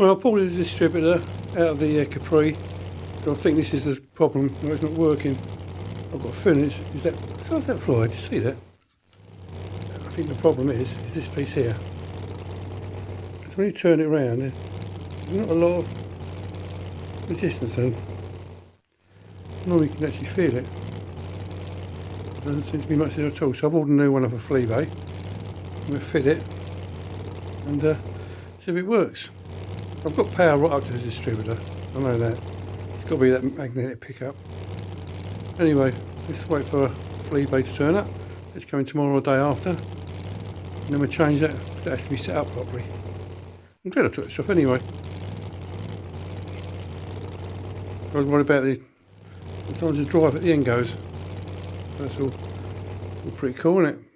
Well, I pulled the distributor out of the Capri. So I think this is the problem. No, it's not working. I've got a feeling is that, how's that fly? Did you see that? I think the problem is this piece here. Because when you turn it around, there's not a lot of resistance, and normally you can actually feel it. There doesn't seem to be much there at all. So I've ordered a new one off of Fleabay. I'm going to fit it and see if it works. I've got power right up to the distributor. I know that. It's got to be that magnetic pickup. Anyway, let's wait for Fleabay to turn up. It's coming tomorrow or the day after. And then we'll change that. That has to be set up properly. I'm glad I took this off anyway. I was worried about sometimes the drive at the end goes. That's all pretty cool, isn't it?